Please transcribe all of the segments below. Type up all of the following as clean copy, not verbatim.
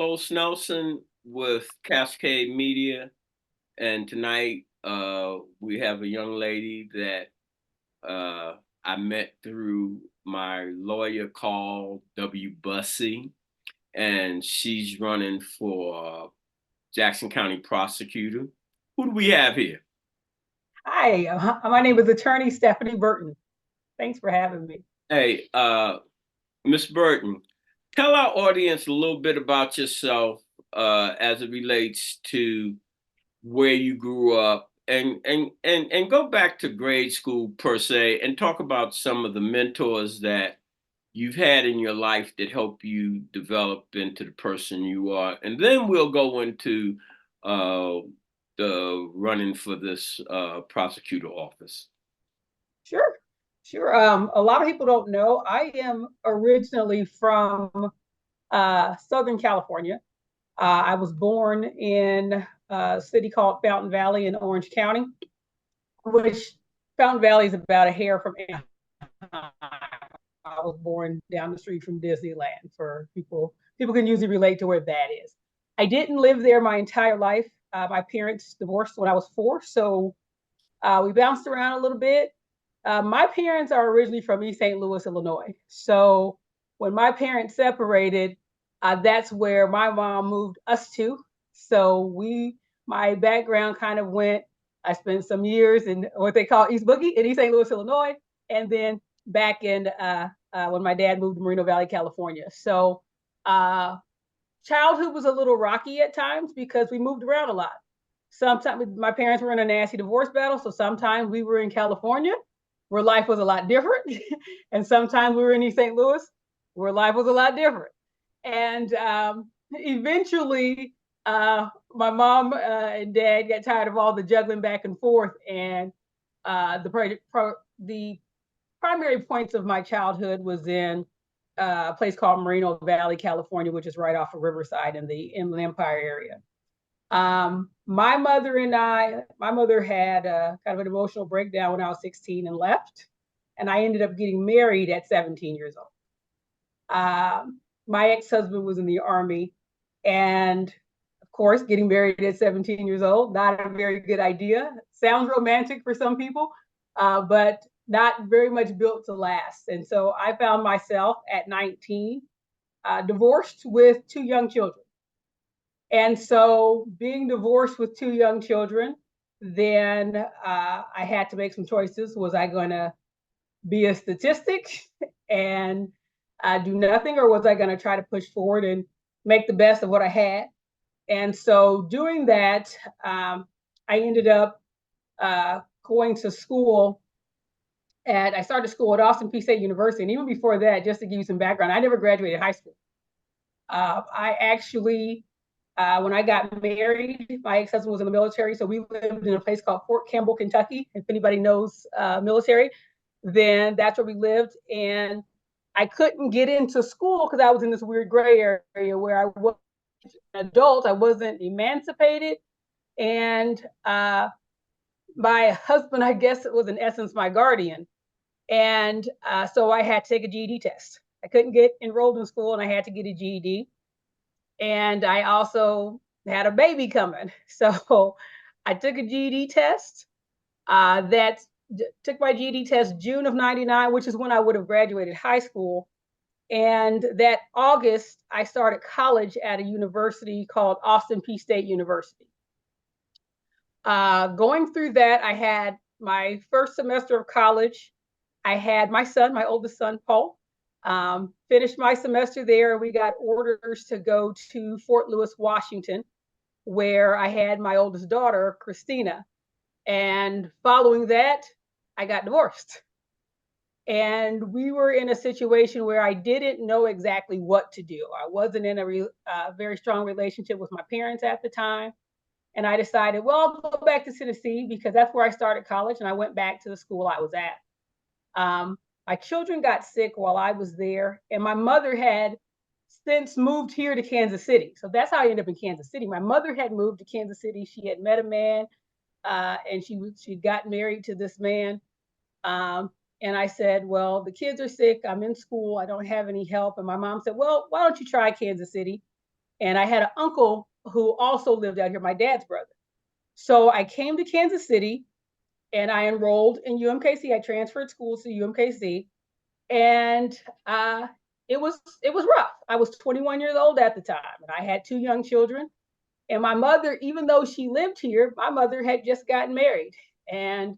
Host Nelson with Cascade Media, and tonight we have a young lady that I met through my lawyer called W. Bussy, and she's running for Jackson County Prosecutor. Who do we have here? Hi, my name is Attorney Stephanie Burton. Thanks for having me. Hey, Miss Burton, tell our audience a little bit about yourself as it relates to where you grew up and go back to grade school per se and talk about some of the mentors that you've had in your life that help you develop into the person you are, and then we'll go into uh, the running for this prosecutor office. Sure, sure. A lot of people don't know I am originally from Southern California. I was born in a city called Fountain Valley in Orange County, which Fountain Valley is about a hair from Anaheim. I was born down the street from Disneyland. For people can usually relate to where that is. I didn't live there my entire life. My parents divorced when I was 4, so we bounced around a little bit. My parents are originally from East St. Louis, Illinois. So when my parents separated, that's where my mom moved us to. So my background kind of went. I spent some years in what they call East Boogie in East St. Louis, Illinois, and then back in when my dad moved to Moreno Valley, California. So uh, childhood was a little rocky at times because we moved around a lot. Sometimes my parents were in a nasty divorce battle, so sometimes we were in California where life was a lot different, and sometimes we were in East St. Louis where life was a lot different. And eventually, my mom and dad got tired of all the juggling back and forth, and the primary points of my childhood was in a place called Moreno Valley, California, which is right off of Riverside in the Inland Empire area. My mother had kind of an emotional breakdown when I was 16 and left, and I ended up getting married at 17 years old. My ex-husband was in the Army, and of course, getting married at 17 years old, not a very good idea. Sounds romantic for some people, but not very much built to last. And so I found myself at 19, divorced with 2 young children. And so, being divorced with 2 young children, then I had to make some choices. Was I going to be a statistic and do nothing, or was I going to try to push forward and make the best of what I had? And so, doing that, I ended up going to school. And I started school at Austin Peay State University. And even before that, just to give you some background, I never graduated high school. I actually when I got married, my ex-husband was in the military, so we lived in a place called Fort Campbell, Kentucky. If anybody knows military, then that's where we lived. And I couldn't get into school because I was in this weird gray area where I was an adult, I wasn't emancipated, and my husband, I guess it was in essence my guardian. And so I had to take a GED test. I couldn't get enrolled in school, and I had to get a GED. And I also had a baby coming. So I took a GED test. That took my GED test June of 99, which is when I would have graduated high school. And that August, I started college at a university called Austin Peay State University. Going through that, I had my first semester of college. I had my son, my oldest son, Paul, finished my semester there. We got orders to go to Fort Lewis, Washington, where I had my oldest daughter, Christina. And following that, I got divorced. And we were in a situation where I didn't know exactly what to do. I wasn't in a very strong relationship with my parents at the time. And I decided, well, I'll go back to Tennessee because that's where I started college. And I went back to the school I was at. My children got sick while I was there, and my mother had since moved here to Kansas City. So that's how I ended up in Kansas City. My mother had moved to Kansas City. She had met a man, and she got married to this man. And I said, well, the kids are sick. I'm in school. I don't have any help. And my mom said, well, why don't you try Kansas City? And I had an uncle who also lived out here, my dad's brother. So I came to Kansas City and I enrolled in UMKC. I transferred schools to UMKC, and it was rough. I was 21 years old at the time, and I had two young children. And my mother, even though she lived here, my mother had just gotten married, and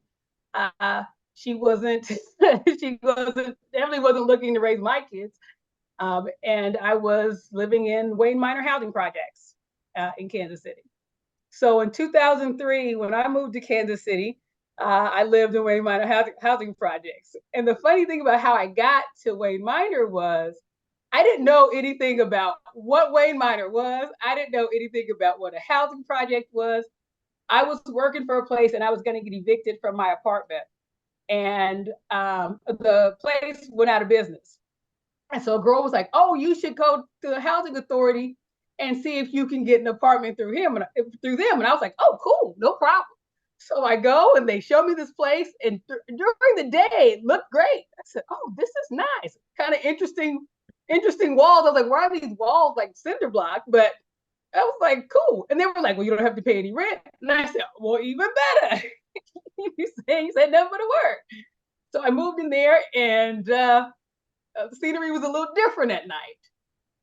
uh, she wasn't she wasn't definitely wasn't looking to raise my kids. And I was living in Wayne Minor housing projects in Kansas City. So in 2003, when I moved to Kansas City, I lived in Wayne Minor housing projects. And the funny thing about how I got to Wayne Minor was I didn't know anything about what Wayne Minor was. I didn't know anything about what a housing project was. I was working for a place and I was going to get evicted from my apartment. And the place went out of business. And so a girl was like, "Oh, you should go to the housing authority and see if you can get an apartment through him and through them." And I was like, "Oh, cool, no problem." So I go and they show me this place, and during the day it looked great. I said, "Oh, this is nice, kind of interesting walls." I was like, "Why are these walls like cinder block?" But I was like, "Cool." And they were like, "Well, you don't have to pay any rent." And I said, "Well, even better." He said nothing but a word. So I moved in there, and the scenery was a little different at night.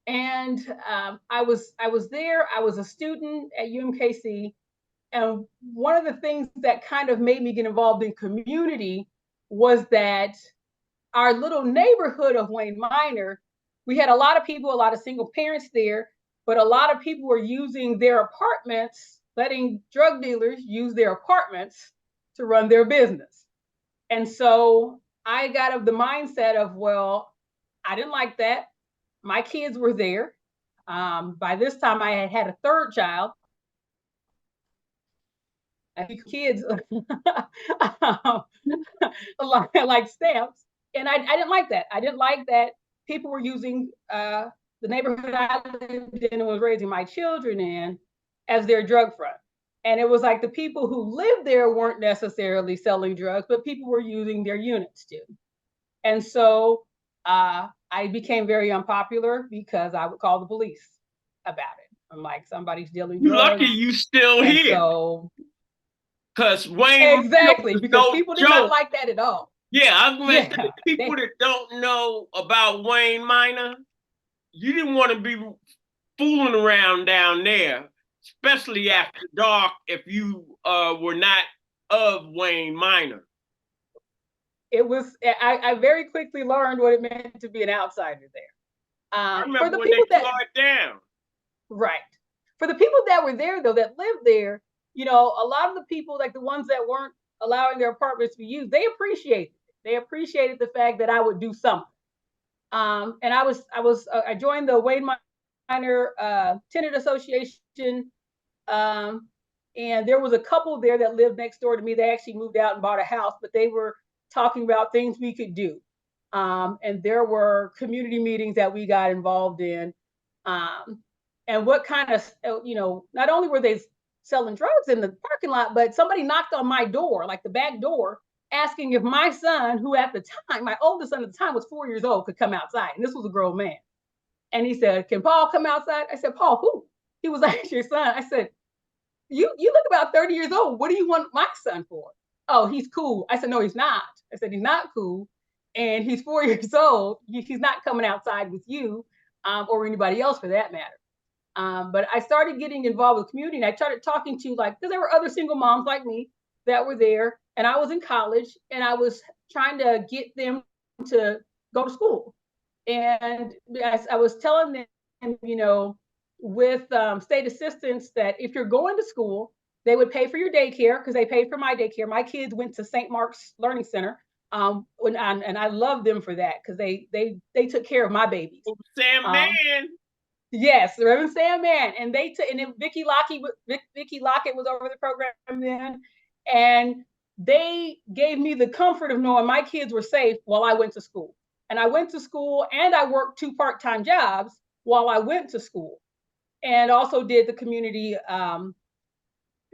And I was there. I was a student at UMKC, and one of the things that kind of made me get involved in community was that our little neighborhood of Wayne Minor, we had a lot of people, a lot of single parents there, but a lot of people were using their apartments, letting drug dealers use their apartments to run their business. And so I got of the mindset of, well, I didn't like that. My kids were there. By this time, I had had a third child. Kids like stamps, and I didn't like that. I didn't like that people were using the neighborhood I lived in and was raising my children in as their drug front. And it was like the people who lived there weren't necessarily selling drugs, but people were using their units too. And so I became very unpopular because I would call the police about it. I'm like, somebody's dealing You lucky drugs. you still And here. so Because Wayne exactly, was because no people did not joke. like that at all. Yeah, I was going to say, Yeah. people that don't know about Wayne Minor, you didn't want to be fooling around down there, especially after dark if you were not of Wayne Minor. It was, I very quickly learned what it meant to be an outsider there. I For remember the when they people that, tore it down. right. For the people that were there, though, that lived there, you know, a lot of the people, like the ones that weren't allowing their apartments to be used, they appreciated it. They appreciated the fact that I would do something. And I joined the Wayne Minor Tenant Association, and there was a couple there that lived next door to me. They actually moved out and bought a house, but they were talking about things we could do. And there were community meetings that we got involved in. And what kind of, not only were they selling drugs in the parking lot, but somebody knocked on my door, like the back door, asking if my son, who at the time, my oldest son at the time was 4 years old, could come outside. And this was a grown man. And he said, "Can Paul come outside?" I said, "Paul, who?" He was like, "Your son." I said, you look about 30 years old. What do you want my son for?" "Oh, he's cool." I said, "No, he's not." I said, "He's not cool. And he's 4 years old. He's not coming outside with you or anybody else for that matter." But I started getting involved with community, and I started talking to, like, because there were other single moms like me that were there, and I was in college, and I was trying to get them to go to school. And I was telling them, with state assistance, that if you're going to school, they would pay for your daycare because they paid for my daycare. My kids went to St. Mark's Learning Center, and I love them for that because they took care of my babies. Sam Man. Yes, Reverend Sam Man, and they took, and then Vicki Lockett was over the program then, and they gave me the comfort of knowing my kids were safe while I went to school. And I went to school, and I worked 2 part-time jobs while I went to school, and also did the community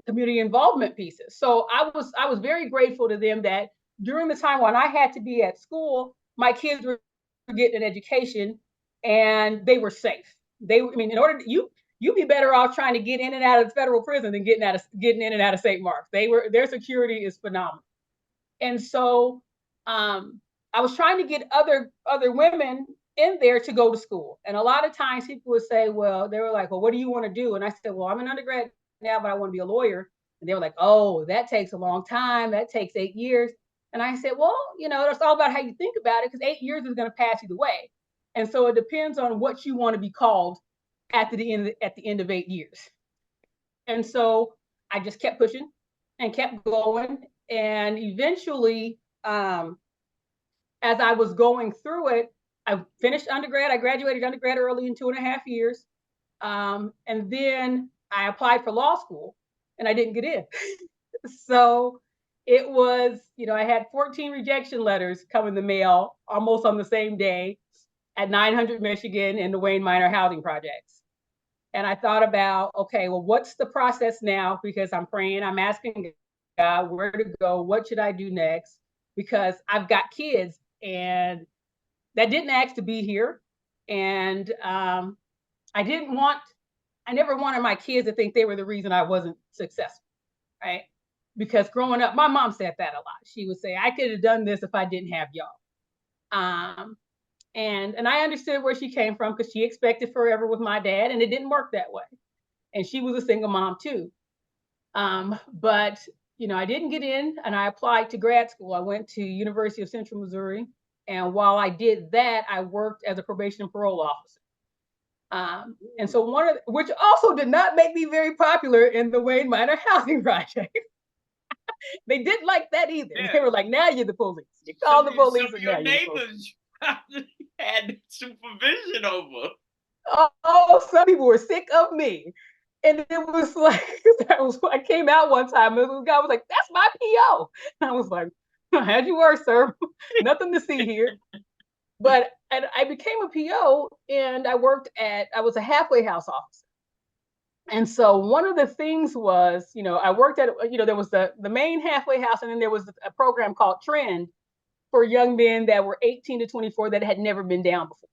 involvement pieces. So I was very grateful to them that during the time when I had to be at school, my kids were getting an education and they were safe. In order to, you you'd be better off trying to get in and out of the federal prison than getting in and out of St. Mark's. Their security is phenomenal. And so I was trying to get other women in there to go to school. And a lot of times people would say, well, they were like, well, what do you want to do? And I said, well, I'm an undergrad now, but I want to be a lawyer. And they were like, oh, that takes a long time. That takes 8 years. And I said, well, it's all about how you think about it, because 8 years is going to pass either way. And so it depends on what you want to be called at the end of 8 years. And so I just kept pushing and kept going. And eventually, as I was going through it, I finished undergrad. I graduated undergrad early in 2.5 years. And then I applied for law school and I didn't get in. So it was, I had 14 rejection letters come in the mail almost on the same day at 900 Michigan and the Wayne Minor housing projects. And I thought about, okay, well, what's the process now? Because I'm praying, I'm asking God where to go. What should I do next? Because I've got kids and that didn't ask to be here. And I never wanted my kids to think they were the reason I wasn't successful, right? Because growing up, my mom said that a lot. She would say, I could have done this if I didn't have y'all. And I understood where she came from, because she expected forever with my dad, and it didn't work that way. And she was a single mom too. But I didn't get in, and I applied to grad school. I went to University of Central Missouri. And while I did that, I worked as a probation and parole officer. And so which also did not make me very popular in the Wayne Minor housing project. They didn't like that either. Yeah. They were like, now you're the police. You call the police. Some of your neighbors probably had supervision over. Oh, some people were sick of me. And it was like, I came out one time and the guy was like, that's my PO. And I was like, how'd you work, sir? Nothing to see here. And I became a PO, and I was a halfway house officer. And so one of the things was, I worked at, there was the main halfway house, and then there was a program called Trend for young men that were 18 to 24 that had never been down before.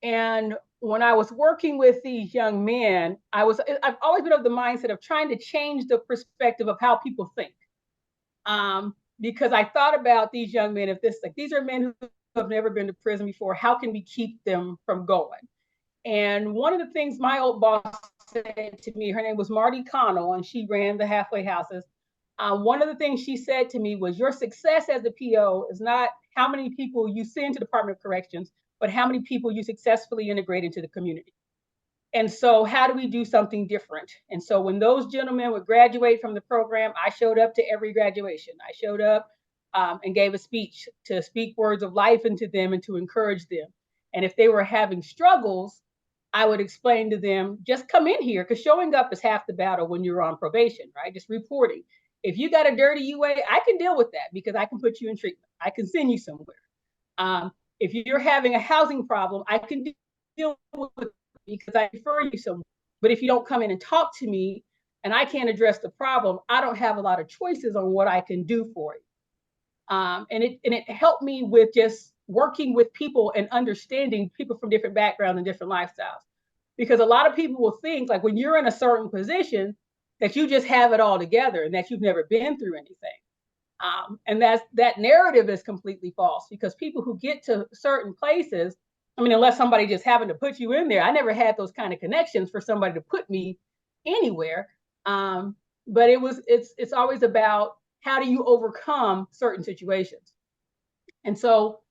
And when I was working with these young men, I've always been of the mindset of trying to change the perspective of how people think. Because I thought about these young men, these are men who have never been to prison before, how can we keep them from going? And one of the things my old boss said to me, her name was Marty Connell, and she ran the halfway houses. One of the things she said to me was, your success as a PO is not how many people you send to the Department of Corrections, but how many people you successfully integrate into the community. And so how do we do something different? And so when those gentlemen would graduate from the program, I showed up to every graduation. I showed up and gave a speech to speak words of life into them and to encourage them. And if they were having struggles, I would explain to them, just come in here, because showing up is half the battle when you're on probation, right? Just reporting. If you got a dirty UA, I can deal with that because I can put you in treatment. I can send you somewhere. If you're having a housing problem, I can deal with it because I refer you somewhere. But if you don't come in and talk to me and I can't address the problem, I don't have a lot of choices on what I can do for you. And it helped me with just working with people and understanding people from different backgrounds and different lifestyles. Because a lot of people will think, like, when you're in a certain position, that you just have it all together and that you've never been through anything. And that narrative is completely false, because people who get to certain places, I mean, unless somebody just happened to put you in there, I never had those kind of connections for somebody to put me anywhere. But it's always about, how do you overcome certain situations? And so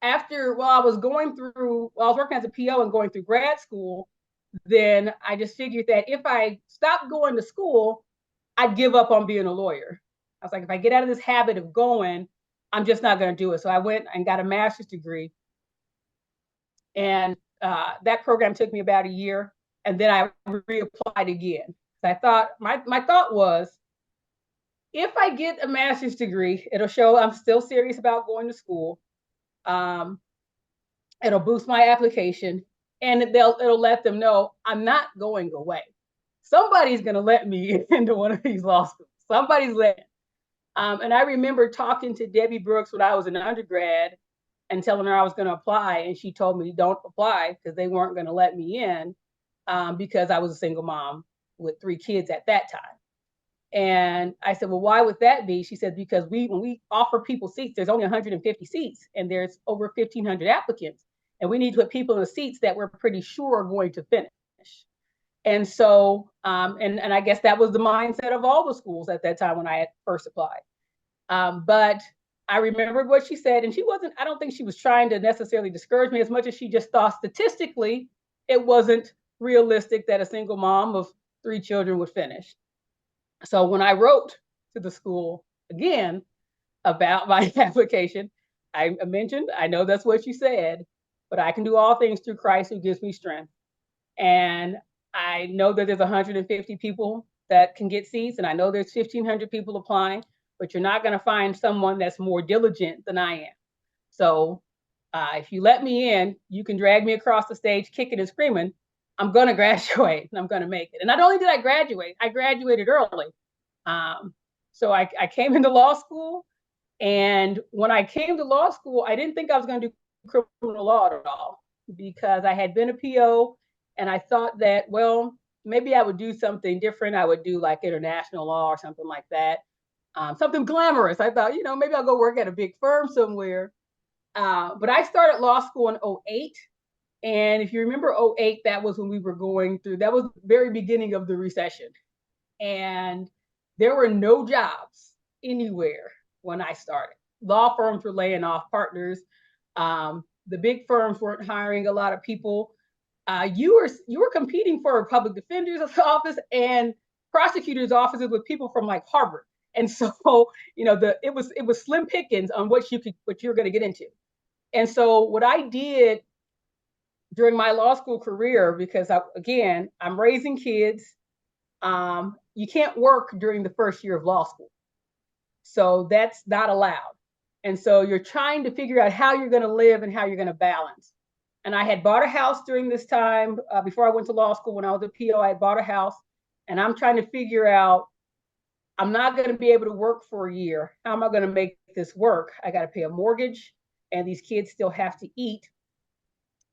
while I was working as a PO and going through grad school, then I just figured that if I stopped going to school, I'd give up on being a lawyer. I was like, if I get out of this habit of going, I'm just not going to do it. So I went and got a master's degree. And that program took me about a year. And then I reapplied again. So I thought, my thought was, if I get a master's degree, it'll show I'm still serious about going to school. It'll boost my application, and it'll let them know I'm not going away. Somebody's going to let me into one of these law schools. Somebody's letting. And I remember talking to Debbie Brooks when I was an undergrad and telling her I was going to apply. And she told me, don't apply, because they weren't going to let me in. because I was a single mom with 3 kids at that time. And I said, well, why would that be? She said, because when we offer people seats, there's only 150 seats and there's over 1,500 applicants. And we need to put people in the seats that we're pretty sure are going to finish. And so, and I guess that was the mindset of all the schools at that time when I had first applied. But I remembered what she said, and I don't think she was trying to necessarily discourage me as much as she just thought statistically it wasn't realistic that a single mom of 3 children would finish. So when I wrote to the school again about my application, I mentioned, I know that's what you said, but I can do all things through Christ who gives me strength. And I know that there's 150 people that can get seats, and I know there's 1,500 people applying, but you're not going to find someone that's more diligent than I am. So if you let me in, you can drag me across the stage kicking and screaming. I'm going to graduate and I'm going to make it. And not only did I graduate, I graduated early. So I came into law school. And when I came to law school, I didn't think I was going to do criminal law at all because I had been a PO and I thought that, well, maybe I would do something different. I would do like international law or something like that. Something glamorous. I thought, maybe I'll go work at a big firm somewhere. But I started law school in 2008. And if you remember 2008, that was when we were going through, that was the very beginning of the recession. And there were no jobs anywhere when I started. Law firms were laying off partners. The big firms weren't hiring a lot of people. You were competing for a public defender's office and prosecutors' offices with people from like Harvard. And so, it was slim pickings on what you were going to get into. And so what I did during my law school career, because I'm raising kids, you can't work during the first year of law school. So that's not allowed. And so you're trying to figure out how you're going to live and how you're going to balance. And I had bought a house during this time before I went to law school. When I was a PO, I had bought a house, and I'm trying to figure out, I'm not going to be able to work for a year. How am I going to make this work? I got to pay a mortgage, and these kids still have to eat.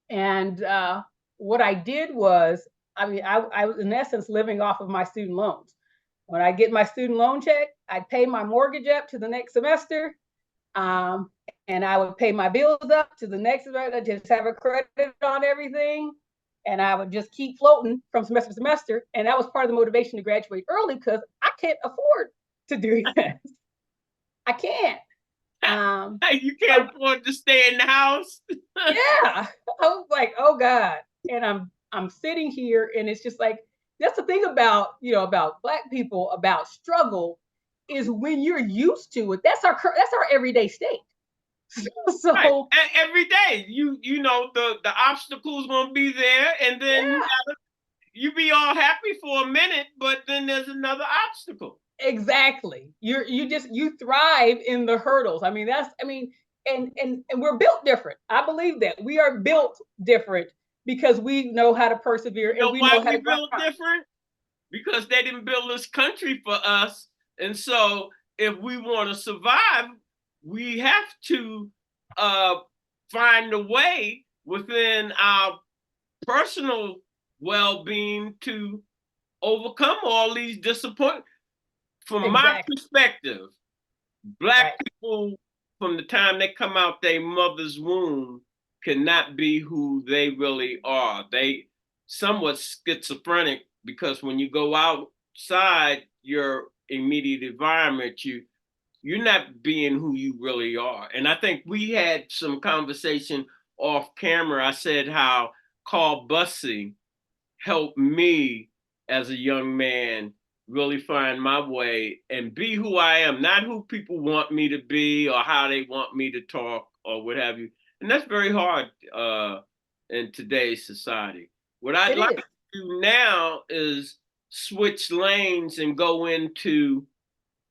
And what I did was, I was in essence living off of my student loans. When I get my student loan check, I'd pay my mortgage up to the next semester. And I would pay my bills up to the next semester. I just have a credit on everything. And I would just keep floating from semester to semester. And that was part of the motivation to graduate early because I can't afford to do this. I can't. You can't afford to stay in the house. Yeah. I was like, oh God. And I'm sitting here, and it's just like, that's the thing about, about Black people, about struggle, is when you're used to it, that's our everyday state. So right. Every day, the obstacles gonna be there, and then you be all happy for a minute, but then there's another obstacle. Exactly. You thrive in the hurdles. And we're built different. I believe that we are built different because we know how to persevere, and we know how to built different, because they didn't build this country for us. And so if we want to survive, we have to find a way within our personal well-being to overcome all these disappointments. From my perspective, Black people, from the time they come out their mother's womb, cannot be who they really are. They somewhat schizophrenic, because when you go outside your immediate environment, you're not being who you really are. And I think we had some conversation off camera. I said how Carl Bussey helped me as a young man really find my way and be who I am, not who people want me to be or how they want me to talk or what have you. And that's very hard in today's society. What I'd like to do now is switch lanes and go into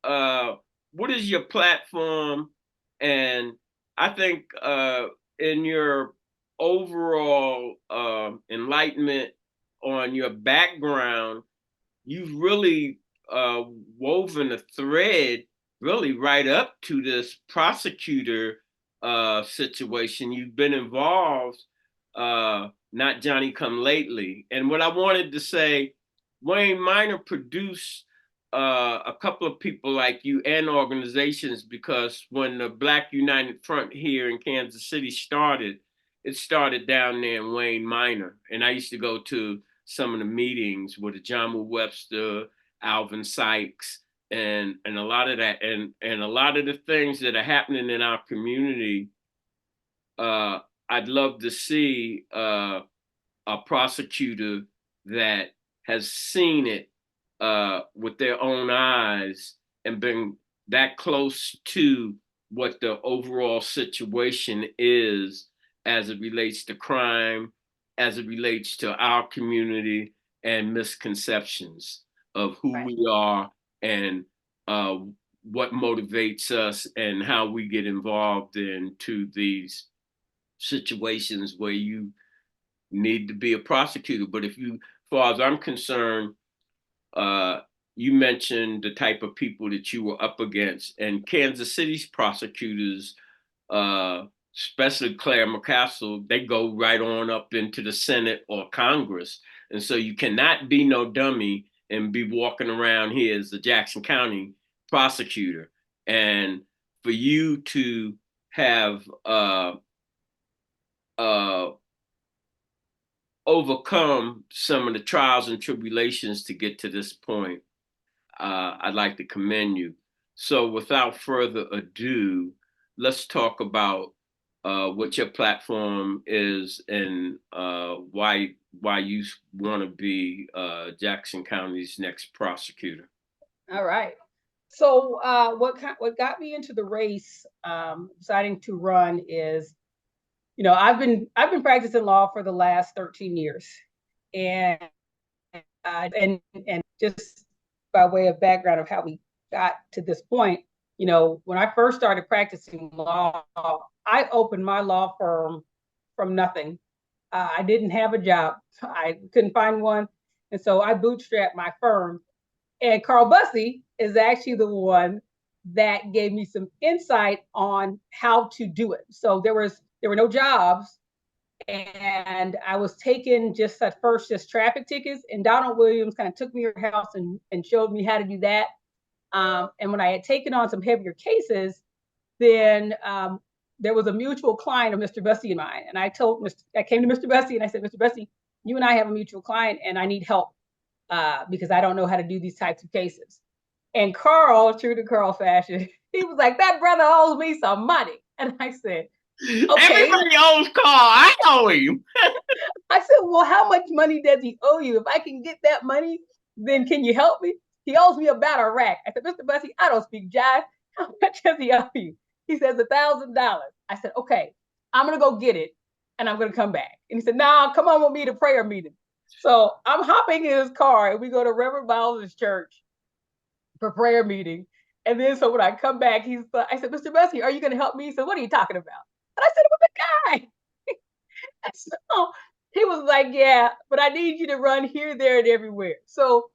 what is your platform? And I think in your overall enlightenment on your background, you've really woven a thread really right up to this prosecutor situation. You've been involved not Johnny come lately. And what I wanted to say, Wayne Minor produced a couple of people like you and organizations, because when the Black United Front here in Kansas City started, it started down there in Wayne Minor. And I used to go to some of the meetings with John Webster, Alvin Sykes, and a lot of that, and a lot of the things that are happening in our community. I'd love to see a prosecutor that has seen it with their own eyes and been that close to what the overall situation is as it relates to crime, as it relates to our community, and misconceptions of who we are, and uh, what motivates us, and how we get involved into these situations where you need to be a prosecutor. But if you, as far as I'm concerned, uh, you mentioned the type of people that you were up against, and Kansas City's prosecutors, uh, especially Claire McCaskill, they go right on up into the Senate or Congress. And so you cannot be no dummy and be walking around here as the Jackson County prosecutor. And for you to have uh, overcome some of the trials and tribulations to get to this point, I'd like to commend you. So, without further ado, let's talk about what your platform is, and why you want to be Jackson County's next prosecutor. All right. So what got me into the race, deciding to run, is, I've been practicing law for the last 13 years, and and just by way of background of how we got to this point, when I first started practicing law, I opened my law firm from nothing. I didn't have a job. I couldn't find one. And so I bootstrapped my firm. And Carl Bussey is actually the one that gave me some insight on how to do it. So there were no jobs, and I was taking just at first just traffic tickets. And Donald Williams kind of took me to her house and showed me how to do that. And when I had taken on some heavier cases, then there was a mutual client of Mr. Bussey and mine. And I came to Mr. Bussey and I said, Mr. Bussey, you and I have a mutual client, and I need help because I don't know how to do these types of cases. And Carl, true to Carl fashion, he was like, that brother owes me some money. And I said, okay. Everybody owes Carl. I owe him. I said, well, how much money does he owe you? If I can get that money, then can you help me? He owes me about a rack. I said, Mr. Bussey, I don't speak jive. How much does he owe you? He says $1,000. I said, okay, I'm going to go get it, and I'm going to come back. And he said, nah, come on with me to prayer meeting. So I'm hopping in his car, and we go to Reverend Miles' church for prayer meeting. And then so when I come back, I said, Mr. Bussey, are you going to help me? He said, what are you talking about? And I said, with the guy. So he was like, yeah, but I need you to run here, there, and everywhere. So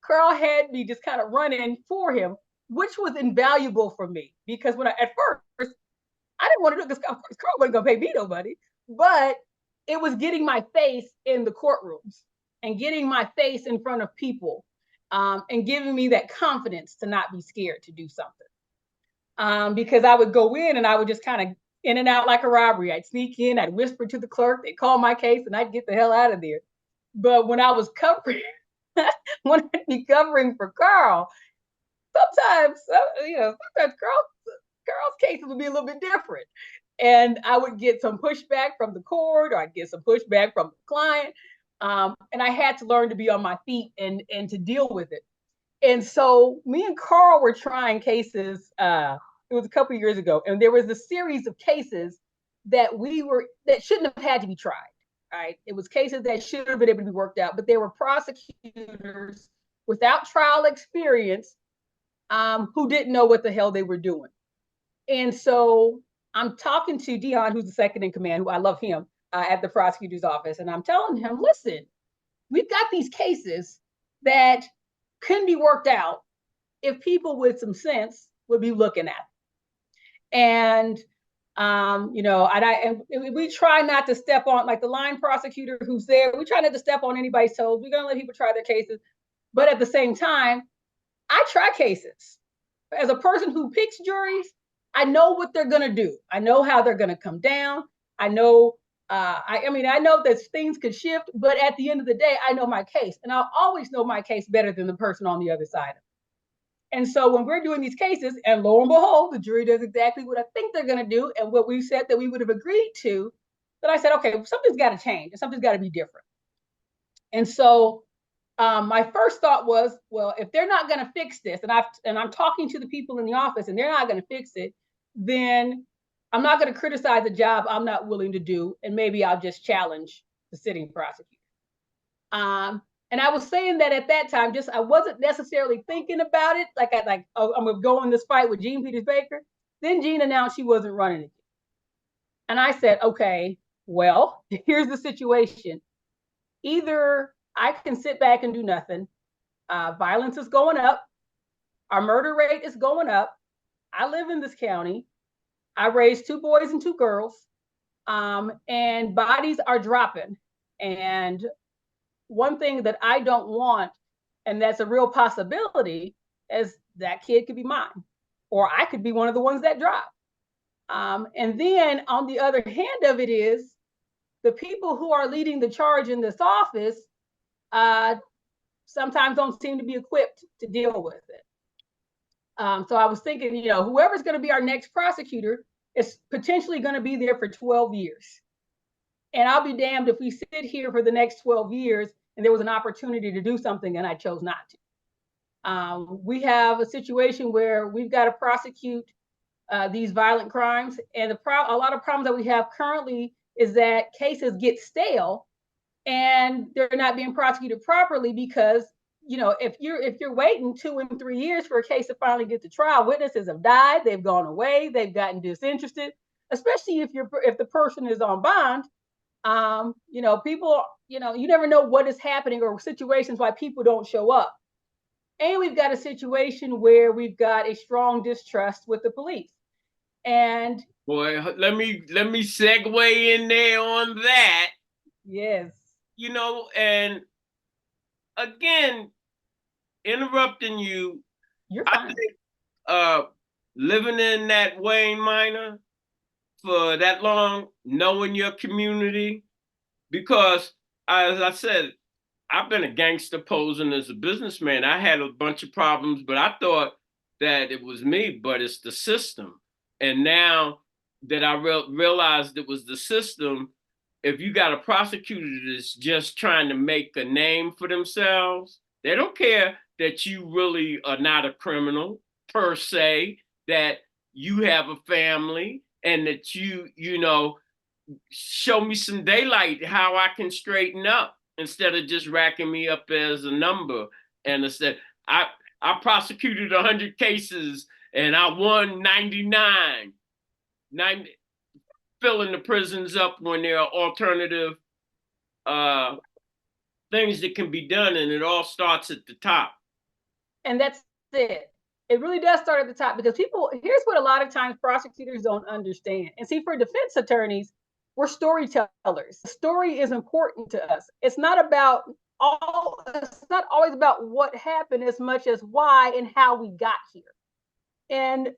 Carl had me just kind of running for him, which was invaluable for me, because at first I didn't want to do it because of course Carl wasn't going to pay me no money, but it was getting my face in the courtrooms and getting my face in front of people, and giving me that confidence to not be scared to do something. Because I would go in and I would just kind of in and out like a robbery. I'd sneak in, I'd whisper to the clerk, they'd call my case, and I'd get the hell out of there. But when I was covering, when I'd be covering for Carl, sometimes, sometimes Carl's cases would be a little bit different. And I would get some pushback from the court, or I'd get some pushback from the client. And I had to learn to be on my feet and to deal with it. And so me and Carl were trying cases. It was a couple of years ago, and there was a series of cases that shouldn't have had to be tried. Right? It was cases that should have been able to be worked out, but there were prosecutors without trial experience, who didn't know what the hell they were doing. And so I'm talking to Dion, who's the second in command, who I love him, at the prosecutor's office, and I'm telling him, listen, we've got these cases that couldn't be worked out if people with some sense would be looking at them. And And we try not to step on, like the line prosecutor who's there, we try not to step on anybody's toes. We're going to let people try their cases. But at the same time, I try cases. As a person who picks juries, I know what they're going to do. I know how they're going to come down. I know, I know that things could shift, but at the end of the day, I know my case. And I'll always know my case better than the person on the other side of it. And so when we're doing these cases, and lo and behold, the jury does exactly what I think they're going to do and what we said that we would have agreed to, then I said, okay, something's got to change and something's got to be different. And so my first thought was, well, if they're not going to fix this, and I'm talking to the people in the office and they're not going to fix it, then I'm not going to criticize a job I'm not willing to do, and maybe I'll just challenge the sitting prosecutor. And I was saying that at that time, I wasn't necessarily thinking about it. I'm going to go in this fight with Jean Peters Baker. Then Jean announced she wasn't running again. And I said, okay, well, here's the situation. Either I can sit back and do nothing. Violence is going up. Our murder rate is going up. I live in this county. I raised 2 boys and 2 girls. And bodies are dropping. And one thing that I don't want, and that's a real possibility, is that kid could be mine, or I could be one of the ones that drop. And then on the other hand of it is, the people who are leading the charge in this office sometimes don't seem to be equipped to deal with it. So I was thinking, whoever's going to be our next prosecutor is potentially going to be there for 12 years. And I'll be damned if we sit here for the next 12 years and there was an opportunity to do something and I chose not to. We have a situation where we've got to prosecute these violent crimes. And a lot of problems that we have currently is that cases get stale and they're not being prosecuted properly because, if you're waiting 2 and 3 years for a case to finally get to trial, witnesses have died, they've gone away, they've gotten disinterested, especially if the person is on bond. People, you never know what is happening or situations why people don't show up. And we've got a situation where we've got a strong distrust with the police. And boy, let me segue in there on that. Yes. And again, interrupting you. You're fine. I think living in that Wayne Minor for that long, knowing your community, because as I said, I've been a gangster posing as a businessman. I had a bunch of problems, but I thought that it was me, but it's the system. And now that I realized it was the system, if you got a prosecutor that's just trying to make a name for themselves, they don't care that you really are not a criminal per se, that you have a family, and that you show me some daylight how I can straighten up instead of just racking me up as a number. And instead, I prosecuted 100 cases and I won 99, filling the prisons up when there are alternative things that can be done, and it all starts at the top. And that's it. It really does start at the top, because here's what a lot of times prosecutors don't understand. And see, for defense attorneys, we're storytellers. The story is important to us. It's not always about what happened as much as why and how we got here. And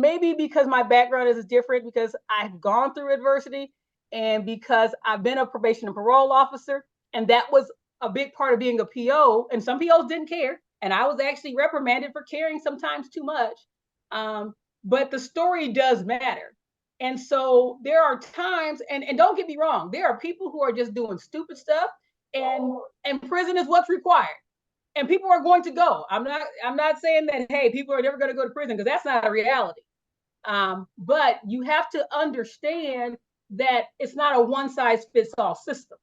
maybe because my background is different, because I've gone through adversity, and because I've been a probation and parole officer, and that was a big part of being a PO, and some POs didn't care, and I was actually reprimanded for caring sometimes too much. But the story does matter. And so there are times, and don't get me wrong, there are people who are just doing stupid stuff, and prison is what's required. And people are going to go. I'm not saying that, hey, people are never going to go to prison, because that's not a reality. But you have to understand that it's not a one-size-fits-all system.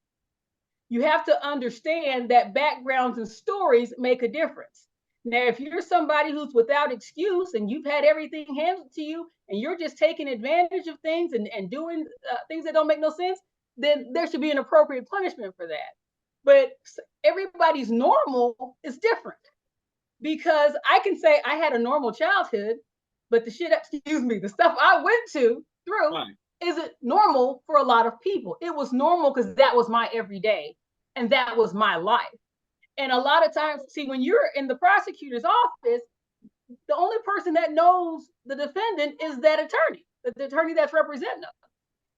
You have to understand that backgrounds and stories make a difference. Now, if you're somebody who's without excuse and you've had everything handed to you and you're just taking advantage of things and doing things that don't make no sense, then there should be an appropriate punishment for that. But everybody's normal is different, because I can say I had a normal childhood, but the stuff I went to through Right. isn't normal for a lot of people. It was normal because that was my everyday and that was my life. And a lot of times, see, when you're in the prosecutor's office, the only person that knows the defendant is that attorney, the attorney that's representing them.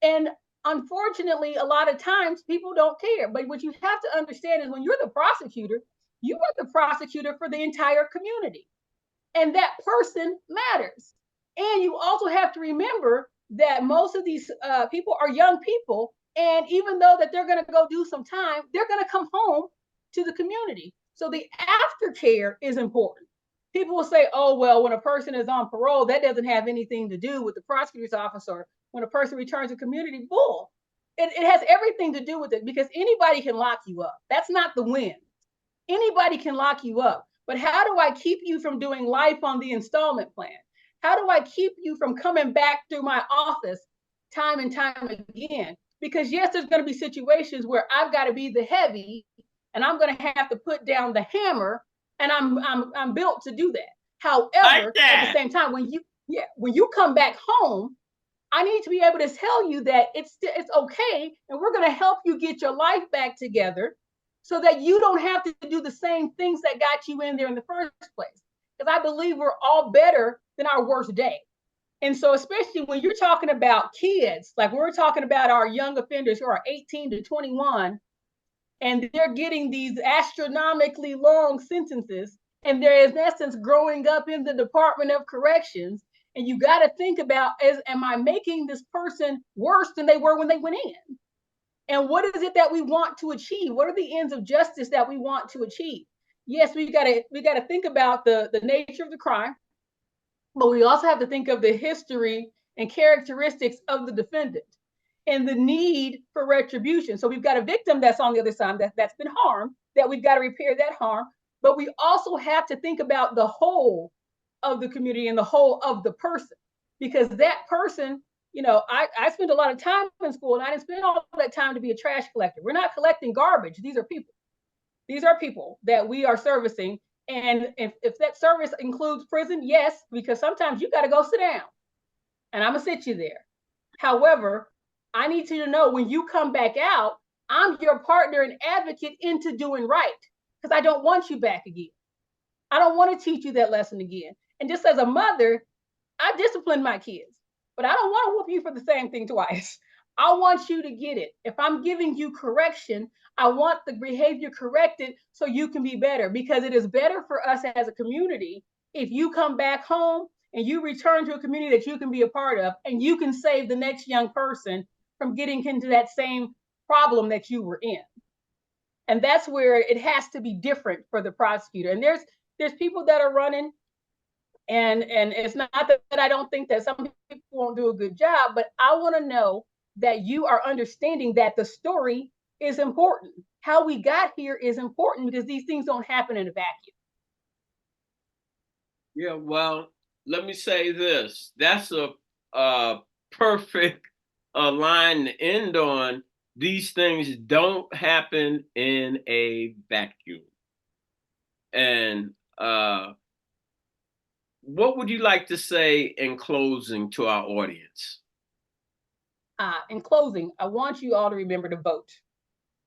And unfortunately, a lot of times people don't care. But what you have to understand is when you're the prosecutor, you are the prosecutor for the entire community. And that person matters. And you also have to remember that most of these people are young people. And even though that they're going to go do some time, they're going to come home to the community. So the aftercare is important. People will say, oh, well, when a person is on parole, that doesn't have anything to do with the prosecutor's office, or when a person returns to community. Bull. It has everything to do with it, because anybody can lock you up. That's not the win. Anybody can lock you up. But how do I keep you from doing life on the installment plan? How do I keep you from coming back through my office time and time again? Because yes, there's going to be situations where I've got to be the heavy, and I'm going to have to put down the hammer, and I'm built to do that. Like However, at the that. same time, when you come back home, I need to be able to tell you that it's okay, and we're going to help you get your life back together, so that you don't have to do the same things that got you in there in the first place. Because I believe we're all better than our worst day. And so, especially when you're talking about kids, like we're talking about our young offenders who are 18 to 21, and they're getting these astronomically long sentences, and they're in essence growing up in the Department of Corrections. And you got to think about, am I making this person worse than they were when they went in? And what is it that we want to achieve? What are the ends of justice that we want to achieve? Yes, we got to think about the nature of the crime, but we also have to think of the history and characteristics of the defendant and the need for retribution. So we've got a victim that's on the other side that's been harmed, that we've got to repair that harm. But we also have to think about the whole of the community and the whole of the person, because that person, I spent a lot of time in school, and I didn't spend all that time to be a trash collector. We're not collecting garbage. These are people. These are people that we are servicing. And if that service includes prison, yes, because sometimes you got to go sit down, and I'm going to sit you there. However, I need you to know when you come back out, I'm your partner and advocate into doing right, because I don't want you back again. I don't want to teach you that lesson again. And just as a mother, I discipline my kids, but I don't want to whoop you for the same thing twice. I want you to get it. If I'm giving you correction, I want the behavior corrected so you can be better, because it is better for us as a community if you come back home and you return to a community that you can be a part of, and you can save the next young person from getting into that same problem that you were in. And that's where it has to be different for the prosecutor. And there's people that are running, and it's not that I don't think that some people won't do a good job, but I want to know that you are understanding that the story is important. How we got here is important, because these things don't happen in a vacuum. Yeah, well, let me say this. That's a perfect line to end on. These things don't happen in a vacuum. And what would you like to say in closing to our audience? In closing, I want you all to remember to vote.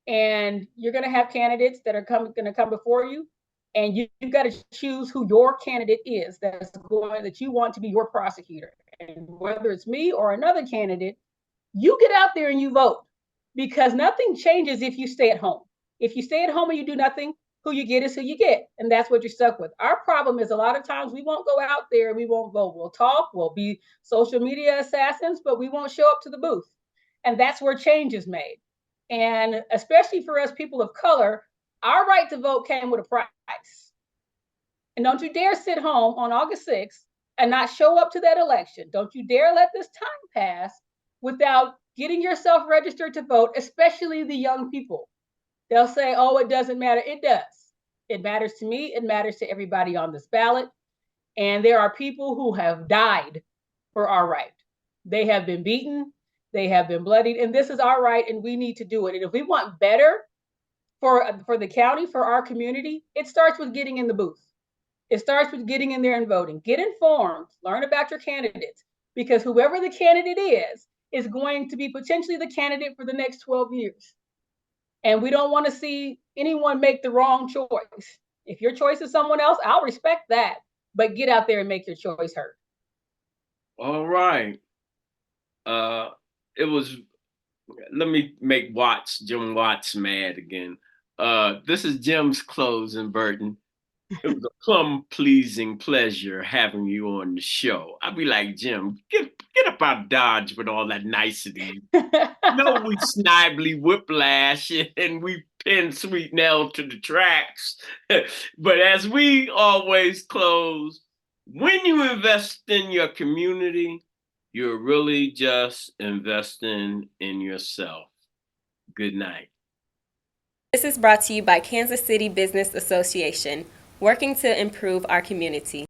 And you're going to have candidates that are going to come before you, and you've got to choose who your candidate is that you want to be your prosecutor. And whether it's me or another candidate, you get out there and you vote, because nothing changes if you stay at home. If you stay at home and you do nothing, who you get is who you get, and that's what you're stuck with. Our problem is a lot of times we won't go out there and we won't vote. We'll talk, we'll be social media assassins, but we won't show up to the booth. And that's where change is made. And especially for us people of color, our right to vote came with a price. And don't you dare sit home on August 6th and not show up to that election. Don't you dare let this time pass without getting yourself registered to vote, especially the young people. They'll say, oh, it doesn't matter. It does. It matters to me. It matters to everybody on this ballot. And there are people who have died for our right. They have been beaten. They have been bloodied. And this is our right, and we need to do it. And if we want better for the county, for our community, it starts with getting in the booth. It starts with getting in there and voting. Get informed. Learn about your candidates. because whoever the candidate is going to be potentially the candidate for the next 12 years. And we don't want to see anyone make the wrong choice. If your choice is someone else, I'll respect that, but get out there and make your choice heard. All right. It was, let me make Jim Watts mad again. This is Jim's closing, Burton. It was a plum pleasing pleasure having you on the show. I'd be like, Jim, get up out of Dodge with all that nicety. No, we snidely whiplash and we pin Sweet Nell to the tracks. But as we always close, when you invest in your community, you're really just investing in yourself. Good night. This is brought to you by Kansas City Business Association, working to improve our community.